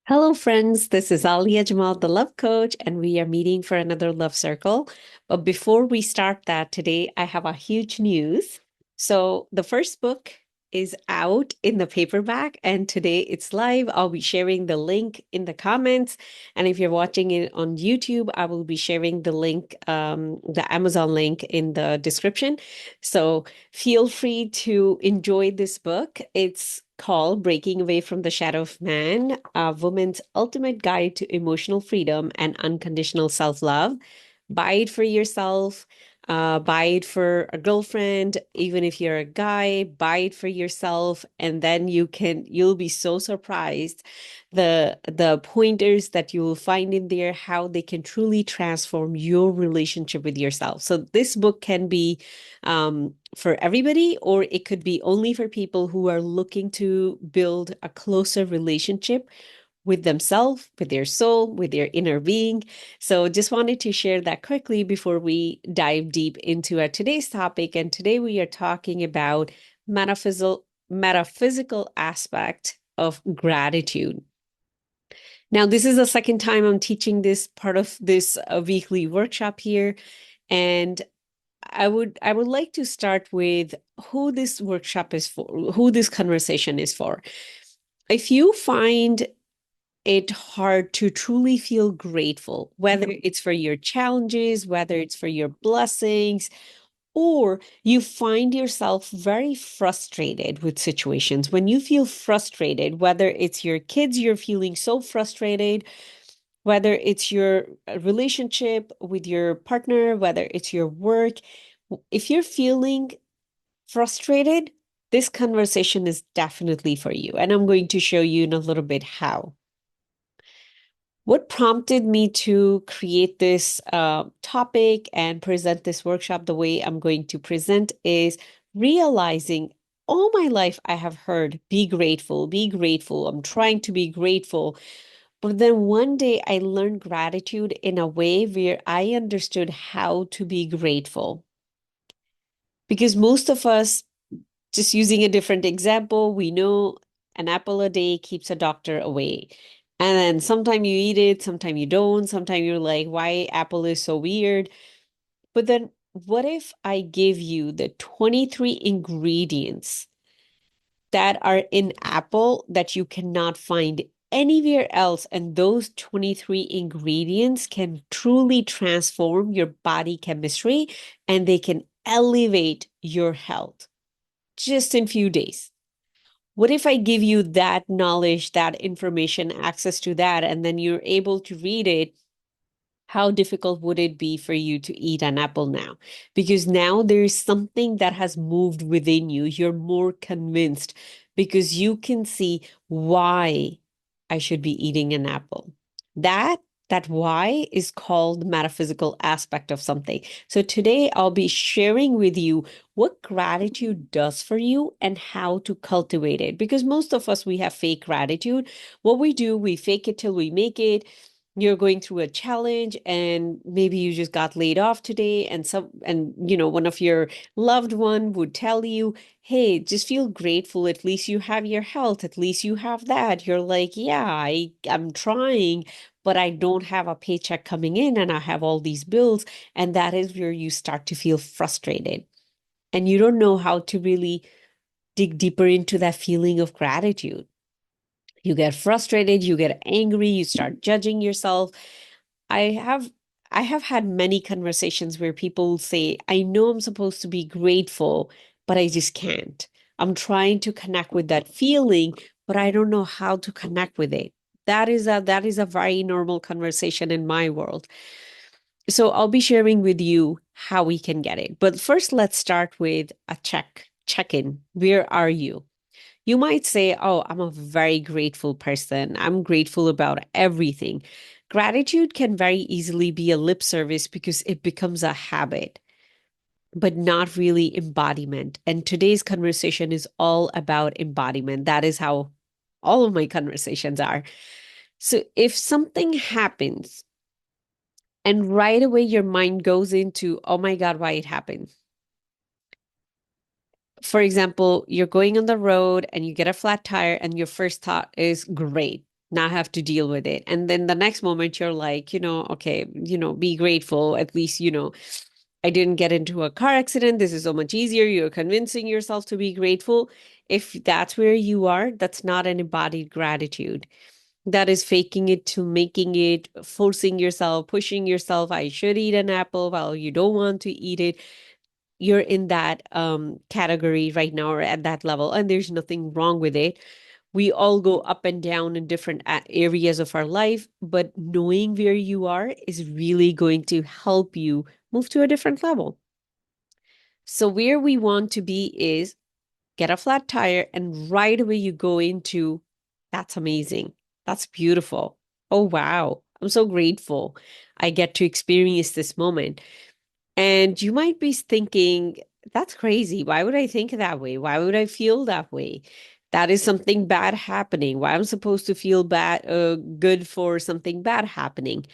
Hello, friends. This is Alia Jamal, the love coach, and we are meeting for another love circle. But before we start that today, I have a huge news. So, the first book is out in the paperback, and today it's live. I'll be sharing the link in the comments. And if you're watching it on YouTube, I will be sharing the link, the Amazon link in the description. So, feel free to enjoy this book. It's called Breaking Away from the Shadow of Man, a woman's ultimate guide to emotional freedom and unconditional self-love. Buy it for yourself, buy it for a girlfriend, even if you're a guy, buy it for yourself, and then you'll be so surprised the pointers that you will find in there, how they can truly transform your relationship with yourself. So this book can be for everybody, or it could be only for people who are looking to build a closer relationship with themselves, with their soul, with their inner being. So just wanted to share that quickly before we dive deep into our today's topic. And today we are talking about metaphysical aspect of gratitude. Now, this is the second time I'm teaching this part of this weekly workshop here. And I would like to start with who this workshop is for, who this conversation is for. If you find it hard to truly feel grateful, whether it's for your challenges, whether it's for your blessings, or you find yourself very frustrated with situations. When you feel frustrated, whether it's your kids, you're feeling so frustrated, whether it's your relationship with your partner, whether it's your work, if you're feeling frustrated, this conversation is definitely for you. And I'm going to show you in a little bit how. What prompted me to create this topic and present this workshop the way I'm going to present is realizing all my life I have heard, be grateful, be grateful. I'm trying to be grateful. But then one day I learned gratitude in a way where I understood how to be grateful. Because most of us, just using a different example, we know an apple a day keeps a doctor away. And then sometimes you eat it, sometimes you don't. Sometimes you're like, why apple is so weird? But then what if I give you the 23 ingredients that are in apple that you cannot find anywhere else? And those 23 ingredients can truly transform your body chemistry and they can elevate your health just in few days. What if I give you that knowledge, that information, access to that, and then you're able to read it? How difficult would it be for you to eat an apple now? Because now there's something that has moved within you. You're more convinced because you can see why I should be eating an apple. That that why is called metaphysical aspect of something. So today I'll be sharing with you what gratitude does for you and how to cultivate it. Because most of us, we have fake gratitude. What we do, we fake it till we make it. You're going through a challenge and maybe you just got laid off today, and one of your loved one would tell you, hey, just feel grateful, at least you have your health, at least you have that. You're like, yeah, I'm trying, but I don't have a paycheck coming in and I have all these bills. And that is where you start to feel frustrated and you don't know how to really dig deeper into that feeling of gratitude. You get frustrated, you get angry, you start judging yourself. I have I have had many conversations where people say, I know I'm supposed to be grateful, but I just can't. I'm trying to connect with that feeling, but I don't know how to connect with it. That is a very normal conversation in my world. So I'll be sharing with you how we can get it. But first, let's start with a check-in. Where are you? You might say, oh, I'm a very grateful person. I'm grateful about everything. Gratitude can very easily be a lip service because it becomes a habit, but not really embodiment. And today's conversation is all about embodiment. That is how all of my conversations are. So if something happens and right away your mind goes into, oh my God, why it happened? For example, you're going on the road and you get a flat tire, and your first thought is, great. not have to deal with it. And then the next moment you're like, okay, be grateful. At least, I didn't get into a car accident. This is so much easier. You're convincing yourself to be grateful. If that's where you are, that's not an embodied gratitude. That is faking it to making it, forcing yourself, pushing yourself. I should eat an apple while you don't want to eat it. You're in that category right now or at that level, and there's nothing wrong with it. We all go up and down in different areas of our life, but knowing where you are is really going to help you move to a different level. So, where we want to be is get a flat tire, and right away you go into that's amazing. That's beautiful. Oh, wow. I'm so grateful I get to experience this moment. And you might be thinking, that's crazy. Why would I think that way? Why would I feel that way? That is something bad happening. Why am I supposed to feel good for something bad happening?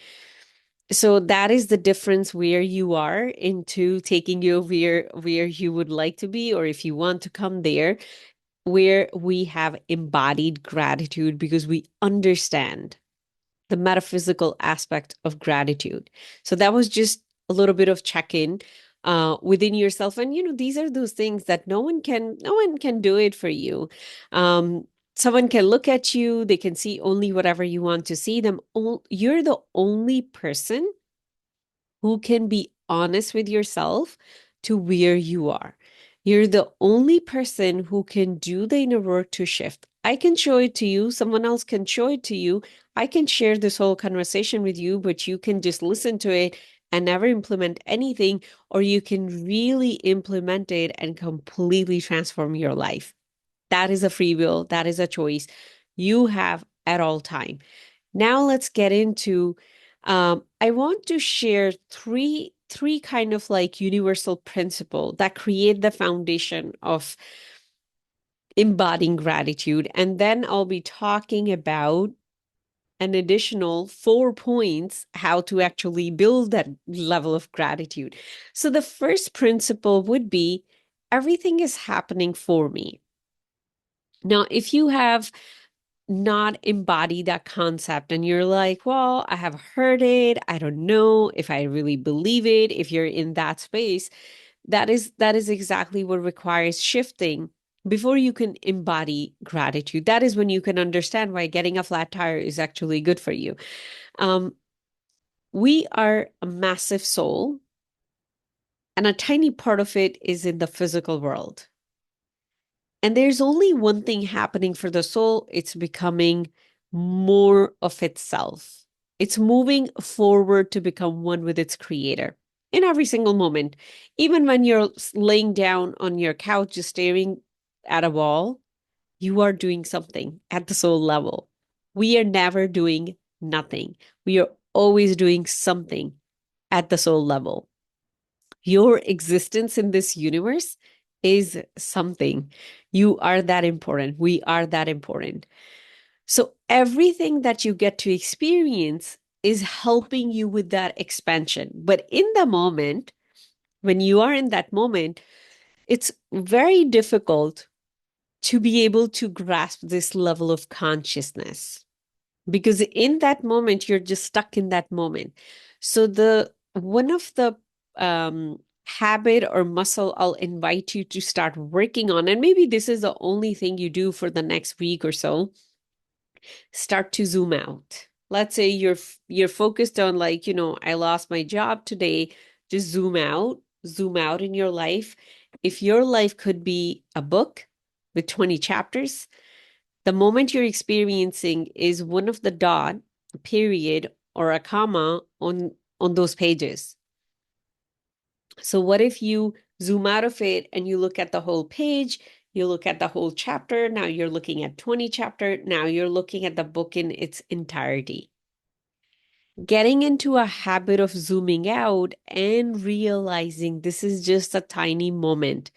So that is the difference where you are into taking you where you would like to be, or if you want to come there, where we have embodied gratitude because we understand the metaphysical aspect of gratitude. So that was just a little bit of check-in within yourself. And these are those things that no one can do it for you. Um, Someone can look at you, they can see only whatever you want to see them. You're the only person who can be honest with yourself to where you are. You're the only person who can do the inner work to shift. I can show it to you, someone else can show it to you. I can share this whole conversation with you, but you can just listen to it and never implement anything, or you can really implement it and completely transform your life. That is a free will, that is a choice you have at all time. Now let's get into I want to share three kind of like universal principle that create the foundation of embodying gratitude. And then I'll be talking about an additional 4 points how to actually build that level of gratitude. So the first principle would be everything is happening for me. Now, if you have not embody that concept and you're like, well, I have heard it, I don't know if I really believe it. If you're in that space, that is exactly what requires shifting before you can embody gratitude. That is when you can understand why getting a flat tire is actually good for you. um we are a massive soul, and a tiny part of it is in the physical world. And there's only one thing happening for the soul. It's becoming more of itself. It's moving forward to become one with its creator in every single moment. Even when you're laying down on your couch, just staring at a wall, you are doing something at the soul level. We are never doing nothing. We are always doing something at the soul level. Your existence in this universe is something. You are that important. We are that important. So everything that you get to experience is helping you with that expansion. But in the moment, when you are in that moment, it's very difficult to be able to grasp this level of consciousness, because in that moment you're just stuck in that moment. So the one of the habit or muscle I'll invite you to start working on, and maybe this is the only thing you do for the next week or so, start to zoom out. Let's say you're focused on, like, I lost my job today. Just zoom out in your life. If your life could be a book with 20 chapters, the moment you're experiencing is one of the dot, period, or a comma on those pages. So what if you zoom out of it and you look at the whole page, you look at the whole chapter, now you're looking at 20 chapter, now you're looking at the book in its entirety. Getting into a habit of zooming out and realizing this is just a tiny moment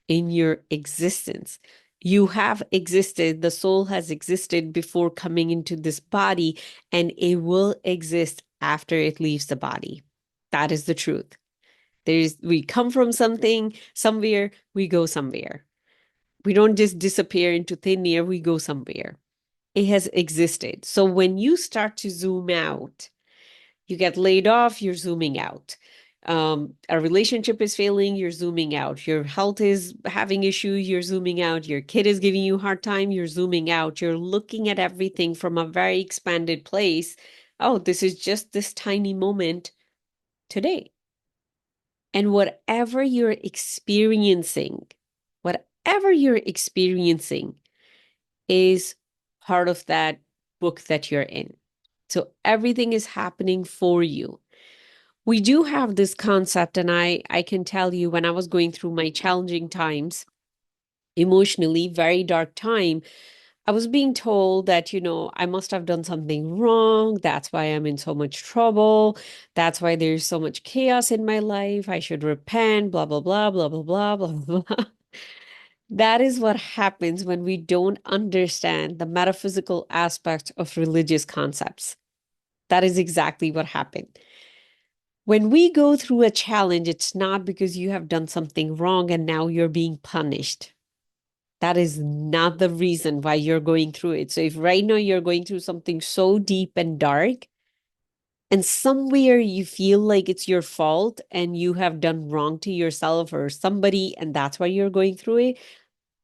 in your existence. You have existed, the soul has existed before coming into this body, and it will exist after it leaves the body. That is the truth. We come from something, somewhere, we go somewhere. We don't just disappear into thin air, we go somewhere. It has existed. So when you start to zoom out, you get laid off, you're zooming out. A relationship is failing, you're zooming out. Your health is having issues, you're zooming out. Your kid is giving you a hard time, you're zooming out. You're looking at everything from a very expanded place. Oh, this is just this tiny moment today. And whatever you're experiencing is part of that book that you're in. So everything is happening for you. We do have this concept, and I can tell you when I was going through my challenging times, emotionally, very dark time, I was being told that, I must have done something wrong. That's why I'm in so much trouble. That's why there's so much chaos in my life. I should repent, blah, blah, blah, blah, blah, blah, blah, blah. That is what happens when we don't understand the metaphysical aspect of religious concepts. That is exactly what happened. When we go through a challenge, it's not because you have done something wrong and now you're being punished. That is not the reason why you're going through it. So if right now you're going through something so deep and dark, and somewhere you feel like it's your fault and you have done wrong to yourself or somebody, and that's why you're going through it,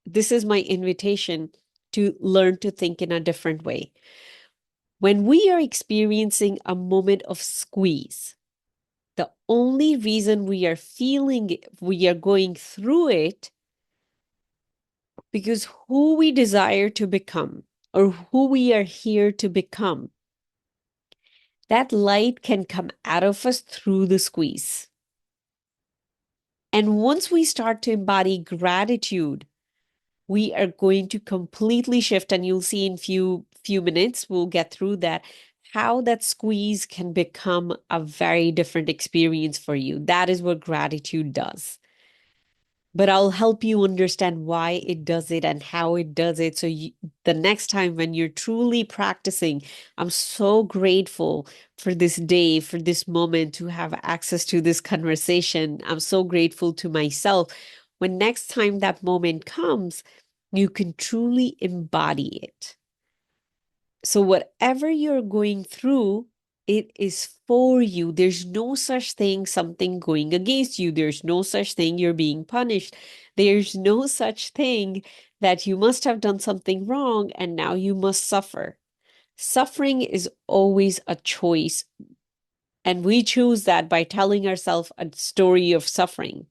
this is my invitation to learn to think in a different way. When we are experiencing a moment of squeeze, the only reason we are feeling it, we are going through it, because who we desire to become or who we are here to become, that light can come out of us through the squeeze. And once we start to embody gratitude, we are going to completely shift. And you'll see in few minutes, we'll get through that, how that squeeze can become a very different experience for you. That is what gratitude does. But I'll help you understand why it does it and how it does it. So the next time when you're truly practicing, I'm so grateful for this day, for this moment to have access to this conversation. I'm so grateful to myself. When next time that moment comes, you can truly embody it. So whatever you're going through, it is for you. There's no such thing, something going against you. There's no such thing, you're being punished. There's no such thing that you must have done something wrong and now you must suffer. Suffering is always a choice. And we choose that by telling ourselves a story of suffering.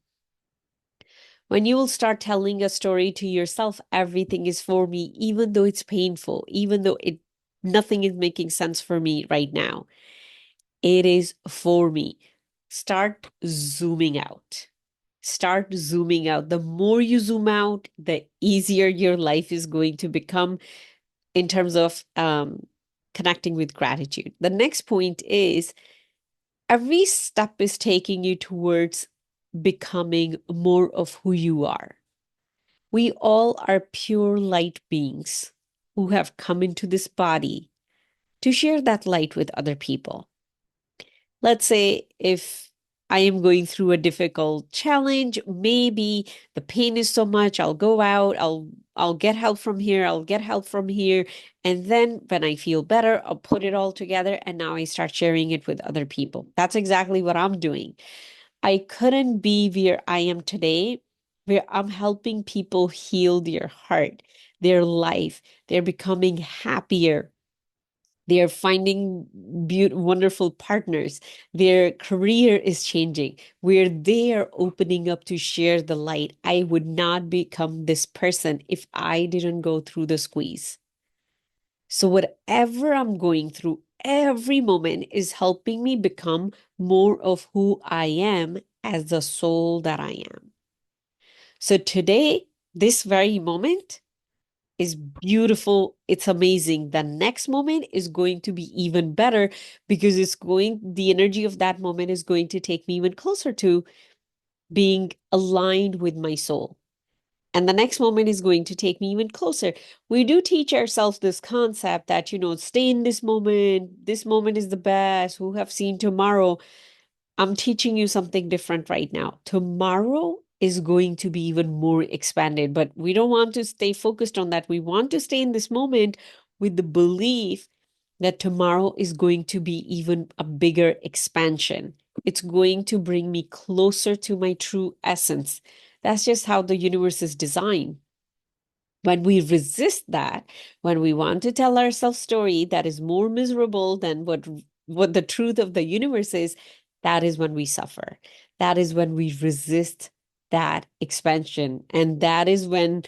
When you will start telling a story to yourself, everything is for me, even though it's painful, even though nothing is making sense for me right now. It is for me. Start zooming out. Start zooming out. The more you zoom out, the easier your life is going to become in terms of connecting with gratitude. The next point is every step is taking you towards becoming more of who you are. We all are pure light beings who have come into this body to share that light with other people. Let's say if I am going through a difficult challenge, maybe the pain is so much, I'll go out, I'll get help from here, I'll get help from here, and then when I feel better, I'll put it all together and now I start sharing it with other people. That's exactly what I'm doing. I couldn't be where I am today, where I'm helping people heal their heart, their life. They're becoming happier. They are finding wonderful partners. Their career is changing, where they are opening up to share the light. I would not become this person if I didn't go through the squeeze. So, whatever I'm going through, every moment is helping me become more of who I am as the soul that I am. So, today, this very moment is beautiful. It's amazing. The next moment is going to be even better because the energy of that moment is going to take me even closer to being aligned with my soul. And the next moment is going to take me even closer. We do teach ourselves this concept that, stay in this moment. This moment is the best. Who have seen tomorrow? I'm teaching you something different right now. Tomorrow is going to be even more expanded, but we don't want to stay focused on that. We want to stay in this moment with the belief that tomorrow is going to be even a bigger expansion. It's going to bring me closer to my true essence. That's just how the universe is designed. When we resist that, when we want to tell ourselves story that is more miserable than what the truth of the universe is, that is when we suffer. That is when we resist that expansion. And that is when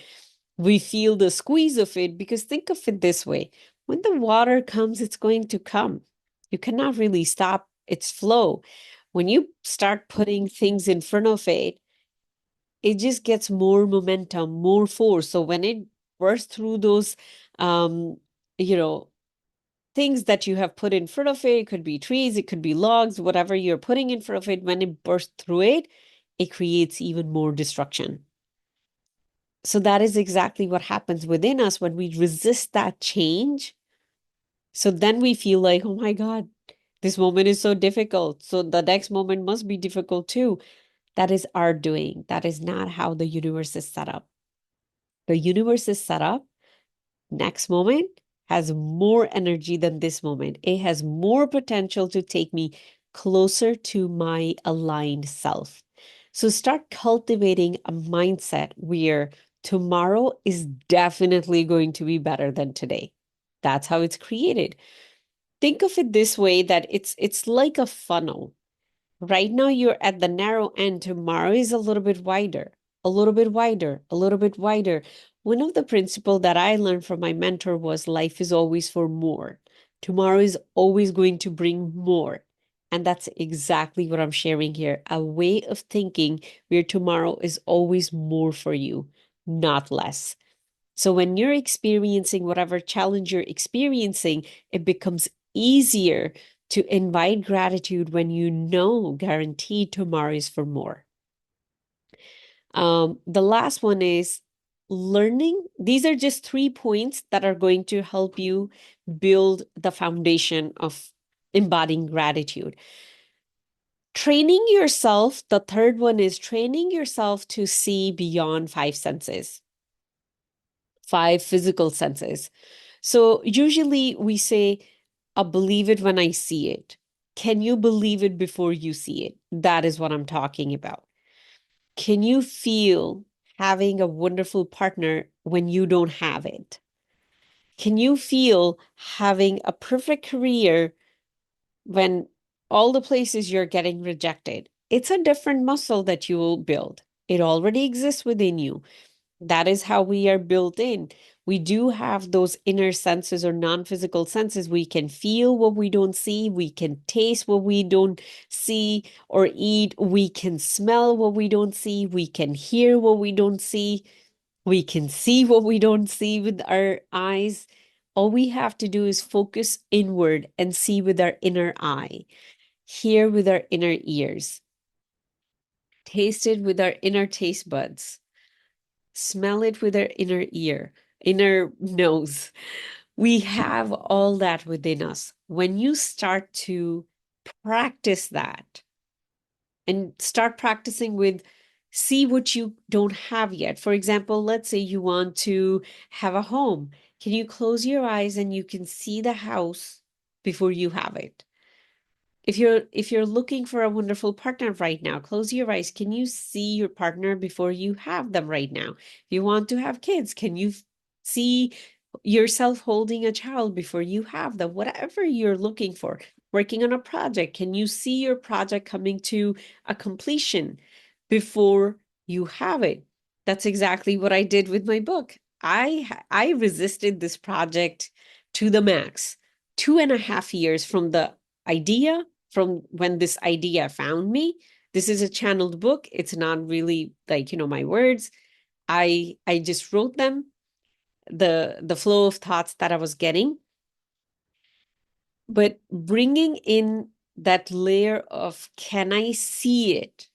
we feel the squeeze of it, because think of it this way. When the water comes, it's going to come. You cannot really stop its flow. When you start putting things in front of it just gets more momentum, more force. So when it bursts through those, um, you know, things that you have put in front of it could be trees, it could be logs, whatever you're putting in front of it, when it bursts through it, it creates even more destruction. So that is exactly what happens within us when we resist that change. So then we feel like, oh my God, this moment is so difficult. So the next moment must be difficult too. That is our doing. That is not how the universe is set up. The universe is set up. Next moment has more energy than this moment. It has more potential to take me closer to my aligned self. So start cultivating a mindset where tomorrow is definitely going to be better than today. That's how it's created. Think of it this way, that it's like a funnel. Right now, you're at the narrow end. Tomorrow is a little bit wider, a little bit wider, a little bit wider. One of the principles that I learned from my mentor was life is always for more. Tomorrow is always going to bring more. And that's exactly what I'm sharing here. A way of thinking where tomorrow is always more for you, not less. So when you're experiencing whatever challenge you're experiencing, it becomes easier to invite gratitude when you know guaranteed tomorrow is for more. The last one is learning. These are just 3 points that are going to help you build the foundation of embodying gratitude. Training yourself, the third one is training yourself to see beyond five senses, five physical senses. So usually we say, I'll believe it when I see it. Can you believe it before you see it? That is what I'm talking about. Can you feel having a wonderful partner when you don't have it? Can you feel having a perfect career when all the places you're getting rejected? It's a different muscle that you will build. It already exists within you. That is how we are built in. We do have those inner senses or non-physical senses. We can feel what we don't see. We can taste what we don't see or eat. We can smell what we don't see. We can hear what we don't see. We can see what we don't see with our eyes. All we have to do is focus inward and see with our inner eye, hear with our inner ears, taste it with our inner taste buds, smell it with our inner ear, inner nose. We have all that within us. When you start to practice that and start practicing with see what you don't have yet. For example, let's say you want to have a home. Can you close your eyes and you can see the house before you have it? If you're looking for a wonderful partner right now, close your eyes. Can you see your partner before you have them right now? If you want to have kids, can you see yourself holding a child before you have them? Whatever you're looking for, working on a project, can you see your project coming to a completion before you have it? That's exactly what I did with my book. I resisted this project to the max. 2.5 years from the idea, from when this idea found me. This is a channeled book. It's not really like, my words. I just wrote them, the flow of thoughts that I was getting, but bringing in that layer of, can I see it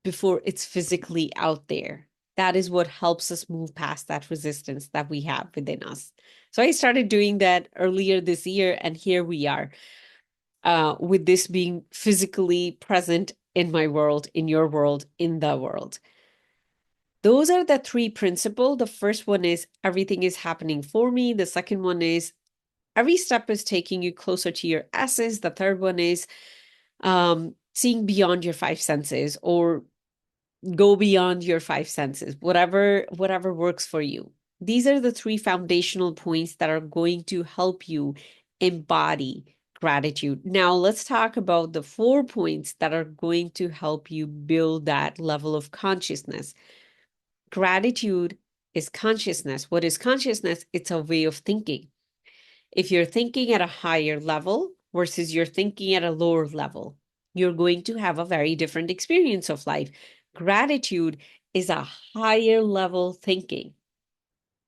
before it's physically out there? That is what helps us move past that resistance that we have within us. So I started doing that earlier this year, and here we are. With this being physically present in my world, in your world, in the world. Those are the three principles. The first one is everything is happening for me. The second one is every step is taking you closer to your essence. The third one is seeing beyond your five senses, or go beyond your five senses, whatever works for you. These are the three foundational points that are going to help you embody gratitude. Now, let's talk about the 4 points that are going to help you build that level of consciousness. Gratitude is consciousness. What is consciousness? It's a way of thinking. If you're thinking at a higher level versus you're thinking at a lower level, you're going to have a very different experience of life. Gratitude is a higher level thinking.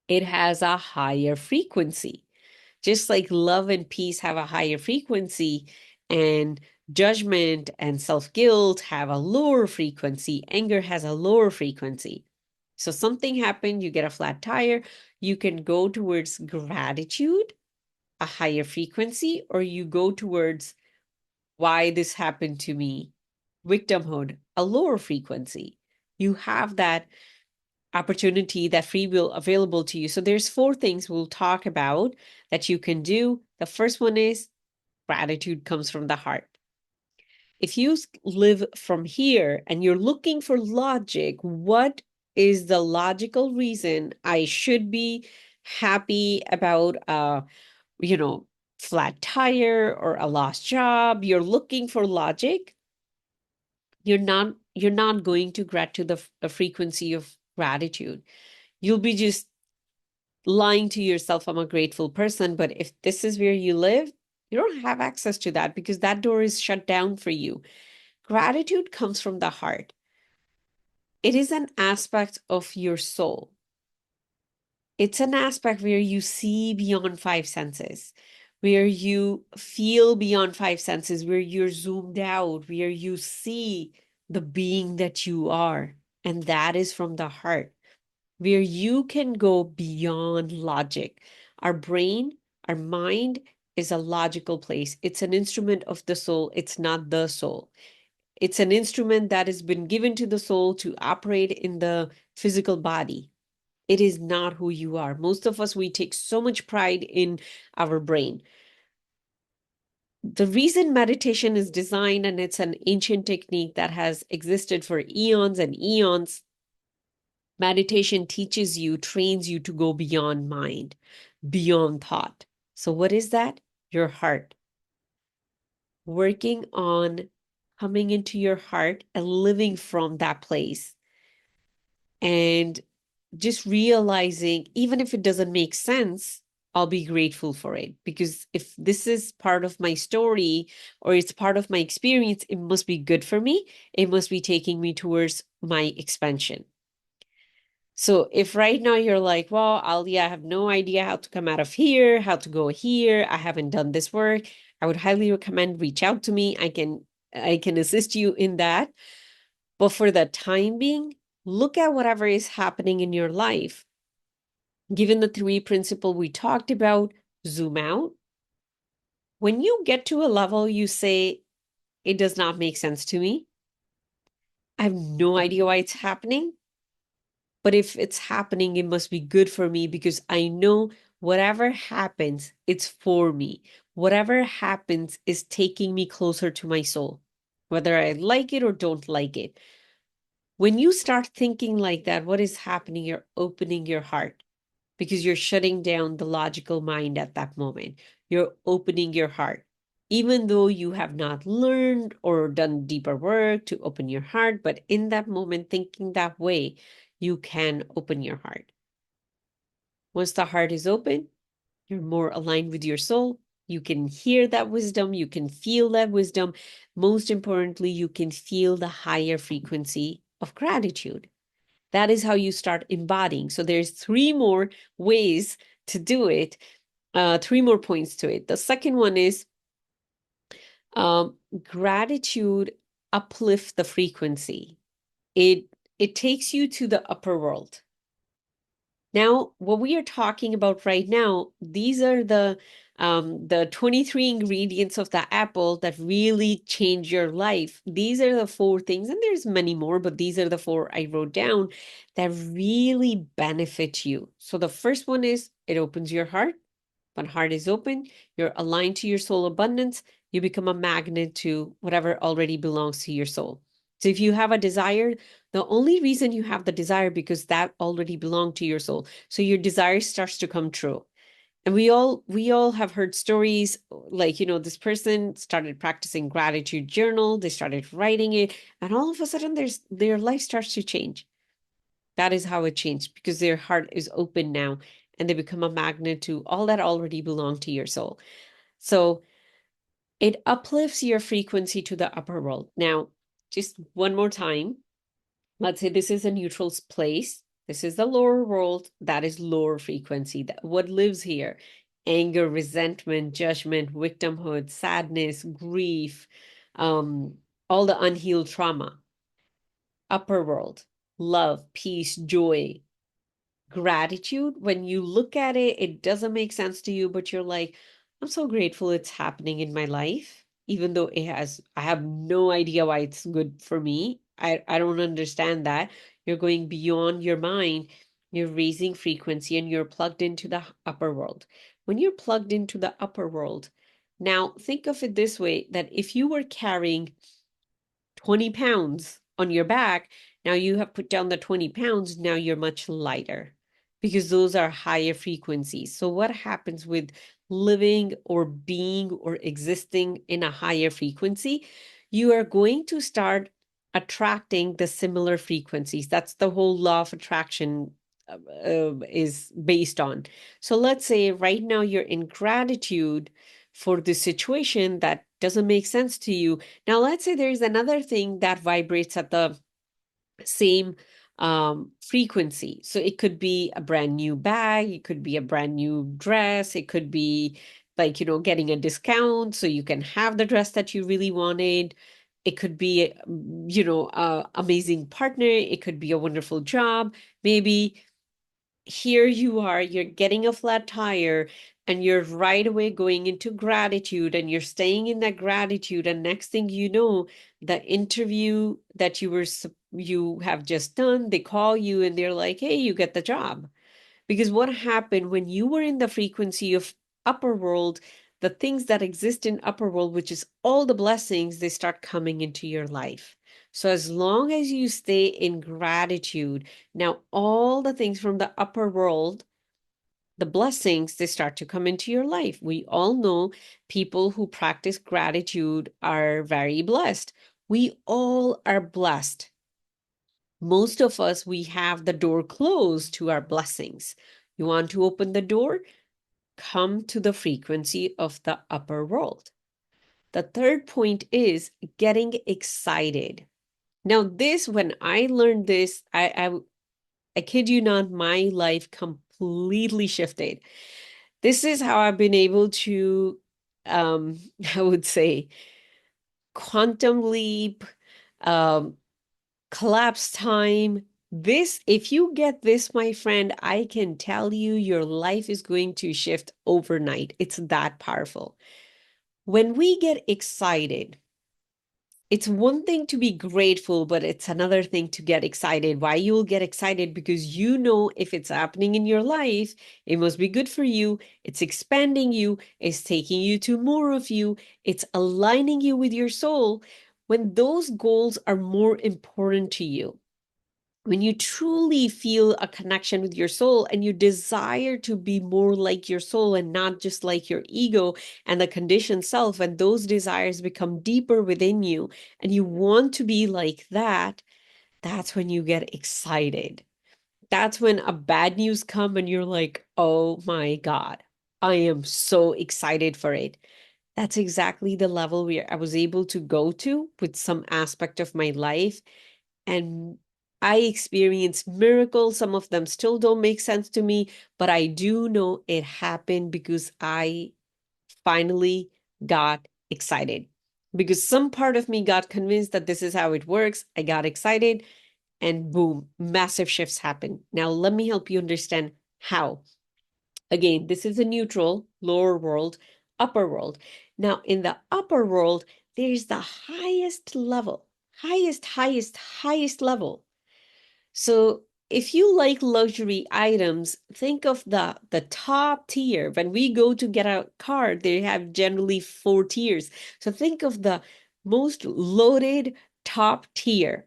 It has a higher frequency. Just like love and peace have a higher frequency, and judgment and self-guilt have a lower frequency, anger has a lower frequency. So something happened, you get a flat tire, you can go towards gratitude, a higher frequency, or you go towards why this happened to me, victimhood, a lower frequency. You have that opportunity, that free will available to you. So there's 4 things we'll talk about that you can do. The first one is gratitude comes from the heart. If you live from here and you're looking for logic, what is the logical reason I should be happy about flat tire or a lost job? You're looking for logic. You're not going to get to the frequency of gratitude. You'll be just lying to yourself, I'm a grateful person. But if this is where you live, you don't have access to that because that door is shut down for you. Gratitude comes from the heart. It is an aspect of your soul. It's an aspect where you see beyond five senses, where you feel beyond five senses, where you're zoomed out, where you see the being that you are. And that is from the heart, where you can go beyond logic. Our brain, our mind is a logical place. It's an instrument of the soul. It's not the soul. It's an instrument that has been given to the soul to operate in the physical body. It is not who you are. Most of us, we take so much pride in our brain. The reason meditation is designed, and it's an ancient technique that has existed for eons and eons, meditation teaches you, trains you to go beyond mind, beyond thought. So what is that? Your heart. Working on coming into your heart and living from that place. And just realizing, even if it doesn't make sense, I'll be grateful for it. Because if this is part of my story or it's part of my experience, it must be good for me. It must be taking me towards my expansion. So if right now you're like, well, I have no idea how to come out of here, how to go here, I haven't done this work, I would highly recommend reach out to me. I can assist you in that. But for the time being, look at whatever is happening in your life. Given the 3 principles we talked about, zoom out. When you get to a level, you say, it does not make sense to me. I have no idea why it's happening. But if it's happening, it must be good for me because I know whatever happens, it's for me. Whatever happens is taking me closer to my soul, whether I like it or don't like it. When you start thinking like that, what is happening? You're opening your heart because you're shutting down the logical mind at that moment. You're opening your heart. Even though you have not learned or done deeper work to open your heart, but in that moment, thinking that way, you can open your heart. Once the heart is open, you're more aligned with your soul. You can hear that wisdom. You can feel that wisdom. Most importantly, you can feel the higher frequency of gratitude. That is how you start embodying. So there's 3 more ways to do it, 3 more points to it. The second one is gratitude uplift the frequency. It takes you to the upper world. Now, what we are talking about right now, these are the 23 ingredients of the apple that really change your life. These are the four things, and there's many more, but these are the four I wrote down that really benefit you. So the first one is it opens your heart. When heart is open, you're aligned to your soul abundance, you become a magnet to whatever already belongs to your soul. So if you have a desire, the only reason you have the desire because that already belonged to your soul. So your desire starts to come true. And we all have heard stories like, this person started practicing gratitude journal, they started writing it, and all of a sudden their life starts to change. That is how it changed because their heart is open now and they become a magnet to all that already belonged to your soul. So it uplifts your frequency to the upper world. Now, just one more time, let's say this is a neutral place. This is the lower world. That is lower frequency. That what lives here? Anger, resentment, judgment, victimhood, sadness, grief, um, all the unhealed trauma. Upper world, love, peace, joy, gratitude. When you look at it, it doesn't make sense to you, but you're like, I'm so grateful it's happening in my life, even though I have no idea why it's good for me. I don't understand that. You're going beyond your mind, you're raising frequency, and you're plugged into the upper world. When you're plugged into the upper world, now think of it this way, that if you were carrying 20 pounds on your back. Now you have put down the 20 pounds. Now you're much lighter because those are higher frequencies. So, what happens with living or being or existing in a higher frequency? You are going to start attracting the similar frequencies. That's the whole law of attraction is based on. So, let's say right now you're in gratitude for the situation that doesn't make sense to you. Now, let's say there's another thing that vibrates at the same frequency. So it could be a brand new bag, it could be a brand new dress, it could be like, getting a discount so you can have the dress that you really wanted. It could be, a amazing partner. It could be a wonderful job. Maybe here you are, you're getting a flat tire and you're right away going into gratitude and you're staying in that gratitude. And next thing you know, the interview that you have just done, they call you and they're like, hey, you get the job. Because what happened when you were in the frequency of upper world, the things that exist in upper world, which is all the blessings, they start coming into your life. So as long as you stay in gratitude, now all the things from the upper world, the blessings, they start to come into your life. We all know people who practice gratitude are very blessed. We all are blessed. Most of us, we have the door closed to our blessings. You want to open the door? Come to the frequency of the upper world. The third point is getting excited. Now, when I learned this, I kid you not, my life completely shifted. This is how I've been able to, I would say, quantum leap, um, collapse time. If you get this, my friend, I can tell you your life is going to shift overnight. It's that powerful. When we get excited, it's one thing to be grateful, but it's another thing to get excited. Why you'll get excited? Because you know if it's happening in your life, it must be good for you. It's expanding you, it's taking you to more of you, it's aligning you with your soul. When those goals are more important to you, when you truly feel a connection with your soul and you desire to be more like your soul and not just like your ego and the conditioned self, and those desires become deeper within you and you want to be like that, that's when you get excited. That's when a bad news come and you're like, oh my God, I am so excited for it. That's exactly the level where I was able to go to with some aspect of my life, and I experienced miracles. Some of them still don't make sense to me, but I do know it happened because I finally got excited. Because some part of me got convinced that this is how it works. I got excited and boom, massive shifts happen. Now, let me help you understand How? Again, this is a neutral, lower world, upper world. Now, in the upper world, there's the highest level, highest level. So if you like luxury items, think of the top tier. When we go to get a car, they have generally 4 tiers. So think of the most loaded top tier.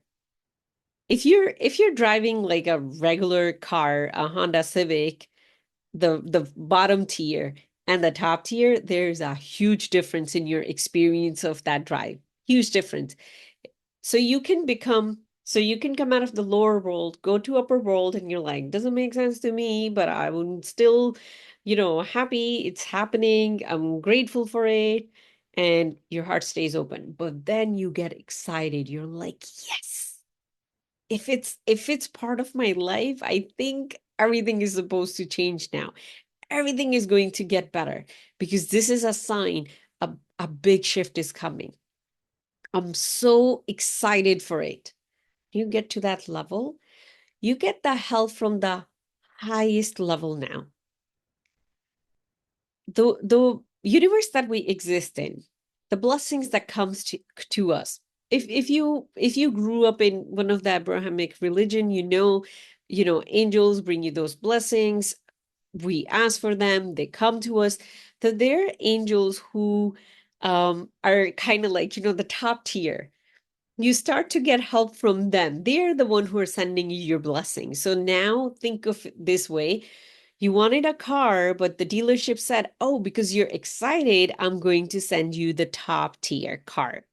If you're driving like a regular car, a Honda Civic, the bottom tier and the top tier, there's a huge difference in your experience of that drive. Huge difference. So you can come out of the lower world, go to upper world, and you're like, doesn't make sense to me, but I'm still, happy it's happening. I'm grateful for it. And your heart stays open. But then you get excited. You're like, yes, if it's part of my life, I think everything is supposed to change now. Everything is going to get better because this is a sign a big shift is coming. I'm so excited for it. You get to that level, you get the help from the highest level now. The universe that we exist in, the blessings that comes to us. If you grew up in one of the Abrahamic religion, angels bring you those blessings. We ask for them, they come to us. That they're angels who are kind of like, the top tier. You start to get help from them. They're the one who are sending you your blessings. So now think of it this way. You wanted a car, but the dealership said, oh, because you're excited, I'm going to send you the top tier car.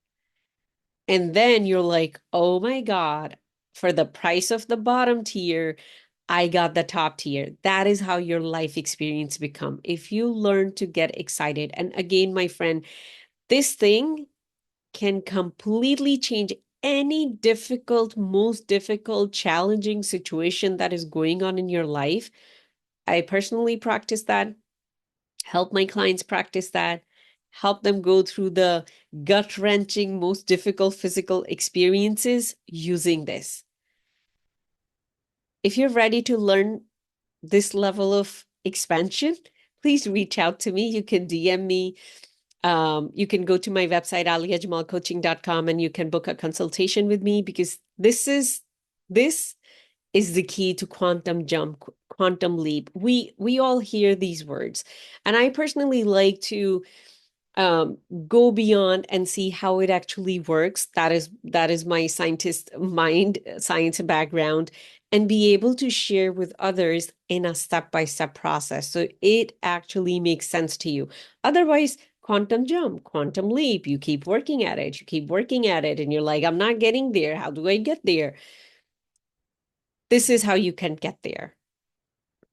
And then you're like, oh my God, for the price of the bottom tier, I got the top tier. That is how your life experience become. If you learn to get excited. And again, my friend, this thing can completely change any most difficult, challenging situation that is going on in your life. I personally practice that, help my clients practice that, help them go through the gut-wrenching, most difficult physical experiences using this. If you're ready to learn this level of expansion, please reach out to me. You can DM me. You can go to my website, aliajamalcoaching.com, and you can book a consultation with me because this is the key to quantum jump, quantum leap. We all hear these words, and I personally like to go beyond and see how it actually works. That is my scientist mind, science background, and be able to share with others in a step-by-step process. So it actually makes sense to you. Otherwise, quantum jump, quantum leap, you keep working at it, and you're like, I'm not getting there. How do I get there? This is how you can get there,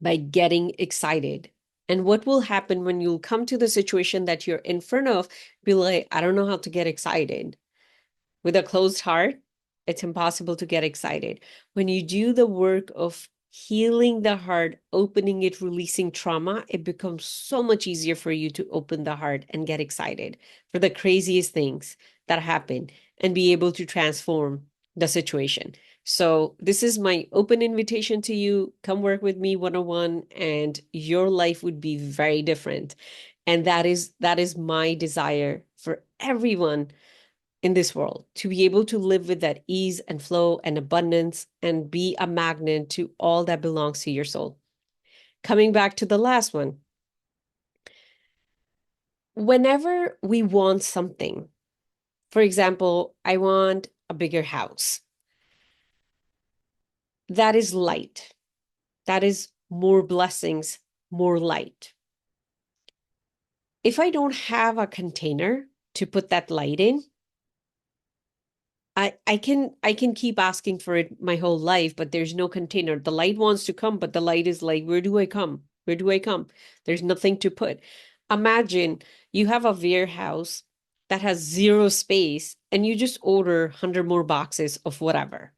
by getting excited. And what will happen when you come to the situation that you're in front of, be like, I don't know how to get excited. With a closed heart, it's impossible to get excited. When you do the work of healing the heart, opening it, releasing trauma, it becomes so much easier for you to open the heart and get excited for the craziest things that happen and be able to transform the situation. So this is my open invitation to you. Come work with me one-on-one, and your life would be very different. And that is my desire for everyone in this world, to be able to live with that ease and flow and abundance and be a magnet to all that belongs to your soul. Coming back to the last one, whenever we want something, for example, I want a bigger house, that is light. That is more blessings, more light. If I don't have a container to put that light in, I can keep asking for it my whole life, but there's no container. The light wants to come, but the light is like, where do I come? Where do I come? There's nothing to put. Imagine you have a warehouse that has zero space and you just order 100 more boxes of whatever.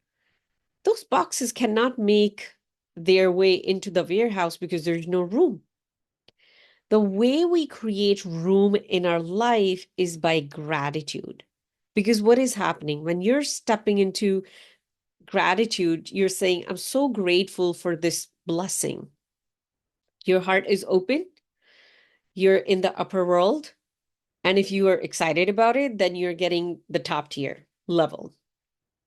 Those boxes cannot make their way into the warehouse because there's no room. The way we create room in our life is by gratitude. Because what is happening when you're stepping into gratitude, you're saying, I'm so grateful for this blessing. Your heart is open, you're in the upper world, and if you are excited about it, then you're getting the top tier level.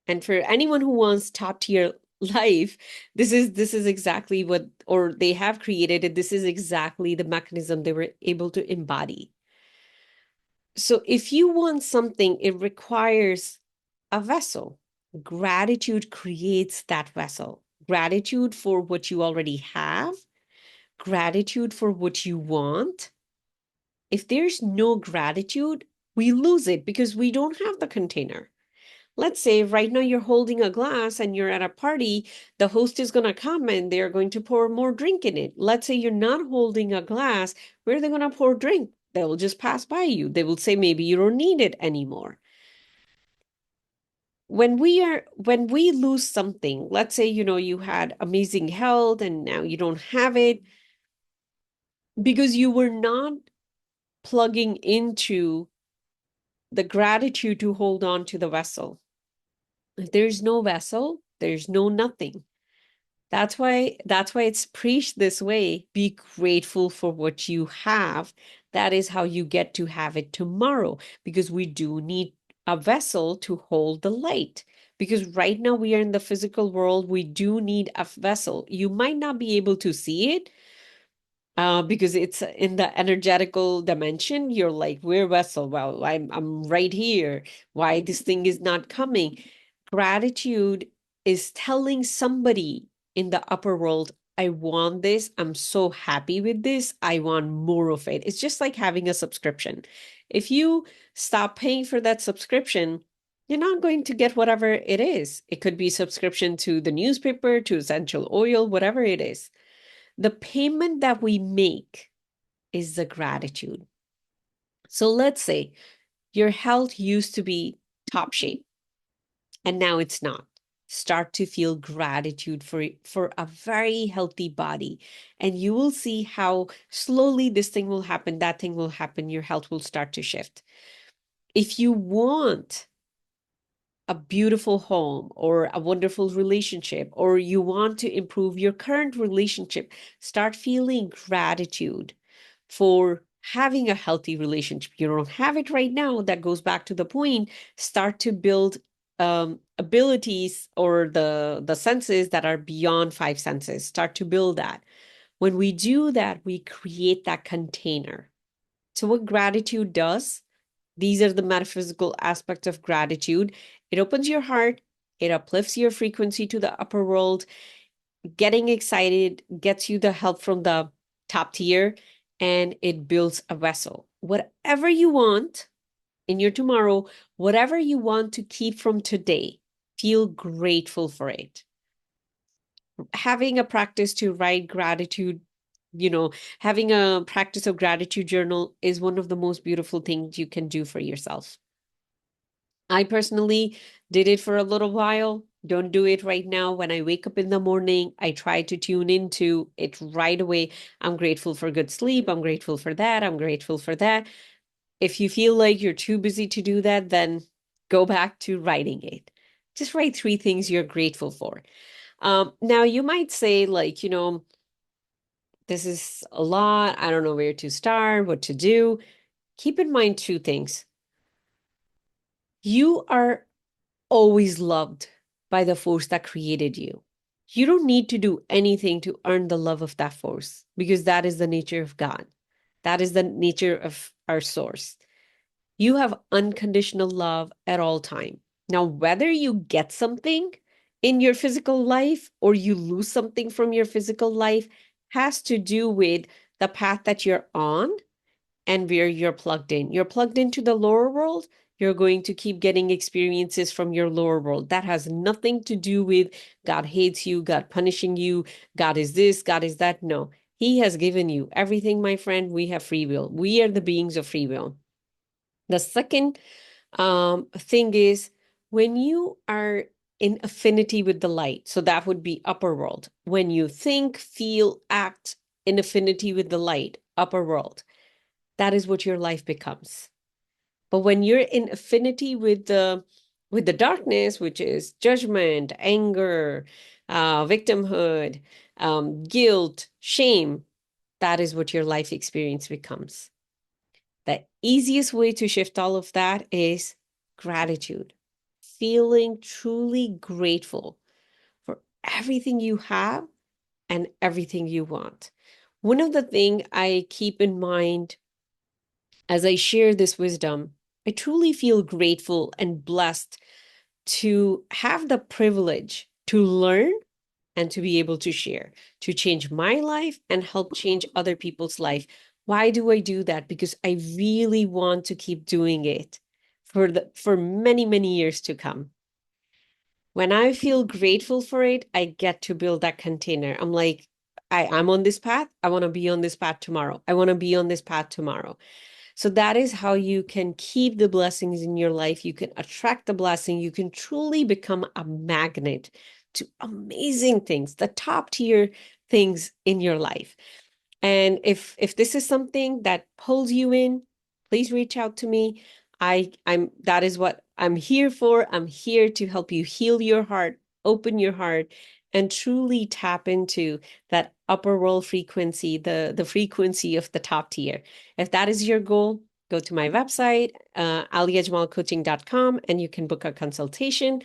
And for anyone who wants top tier life, this is exactly what, or they have created it. This is exactly the mechanism they were able to embody. So if you want something, it requires a vessel. Gratitude creates that vessel. Gratitude for what you already have, gratitude for what you want. If there's no gratitude, we lose it because we don't have the container. Let's say right now you're holding a glass and you're at a party, the host is going to come and they're going to pour more drink in it. Let's say you're not holding a glass, where are they going to pour drink? They will just pass by you. They will say maybe you don't need it anymore. When we lose something, let's say, you had amazing health and now you don't have it because you were not plugging into the gratitude to hold on to the vessel. If there's no vessel, there's no nothing. That's why it's preached this way. Be grateful for what you have. That is how you get to have it tomorrow, because we do need a vessel to hold the light. Because right now we are in the physical world, we do need a vessel. You might not be able to see it, because it's in the energetical dimension. You're like, we're vessel. Well, I'm right here. Why this thing is not coming? Gratitude is telling somebody in the upper world, I want this. I'm so happy with this. I want more of it. It's just like having a subscription. If you stop paying for that subscription, you're not going to get whatever it is. It could be subscription to the newspaper, to essential oil, whatever it is. The payment that we make is the gratitude. So let's say your health used to be top shape and now it's not. Start to feel gratitude for a very healthy body, and you will see how slowly this thing will happen, that thing will happen, your health will start to shift. If you want a beautiful home or a wonderful relationship, or you want to improve your current relationship, start feeling gratitude for having a healthy relationship. You don't have it right now. That goes back to the point. Start to build abilities or the senses that are beyond five senses. Start to build that. When we do that, we create that container. So what gratitude does, these are the metaphysical aspects of gratitude. It opens your heart, it uplifts your frequency to the upper world. Getting excited gets you the help from the top tier, and it builds a vessel. Whatever you want in your tomorrow, whatever you want to keep from today, feel grateful for it. Having a practice to write gratitude, having a practice of gratitude journal is one of the most beautiful things you can do for yourself. I personally did it for a little while. Don't do it right now. When I wake up in the morning, I try to tune into it right away. I'm grateful for good sleep. I'm grateful for that. I'm grateful for that. If you feel like you're too busy to do that, then go back to writing it. Just write 3 things you're grateful for. Now, you might say, like, this is a lot. I don't know where to start, what to do. Keep in mind 2 things. You are always loved by the force that created you. You don't need to do anything to earn the love of that force, because that is the nature of God. That is the nature of our source. You have unconditional love at all time. Now, whether you get something in your physical life or you lose something from your physical life has to do with the path that you're on and where you're plugged in. You're plugged into the lower world, you're going to keep getting experiences from your lower world. That has nothing to do with God hates you, God punishing you, God is this, God is that. No, He has given you everything, my friend. We have free will. We are the beings of free will. The second thing is, when you are in affinity with the light, so that would be upper world. When you think, feel, act in affinity with the light, upper world, that is what your life becomes. But when you're in affinity with the darkness, which is judgment, anger, victimhood, guilt, shame, that is what your life experience becomes. The easiest way to shift all of that is gratitude, feeling truly grateful for everything you have and everything you want. One of the things I keep in mind as I share this wisdom, I truly feel grateful and blessed to have the privilege to learn and to be able to share, to change my life and help change other people's life. Why do I do that? Because I really want to keep doing it for many, many years to come. When I feel grateful for it, I get to build that container. I'm like, I'm on this path. I want to be on this path tomorrow. I want to be on this path tomorrow. So that is how you can keep the blessings in your life. You can attract the blessing. You can truly become a magnet to amazing things, the top tier things in your life. And if this is something that pulls you in, please reach out to me. I'm that is what I'm here for. I'm here to help you heal your heart, open your heart, and truly tap into that upper world frequency, the frequency of the top tier. If that is your goal, go to my website, aliajmalcoaching.com, and you can book a consultation.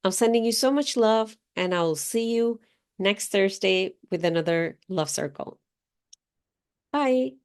I'm sending you so much love, and I will see you next Thursday with another Love Circle. Bye.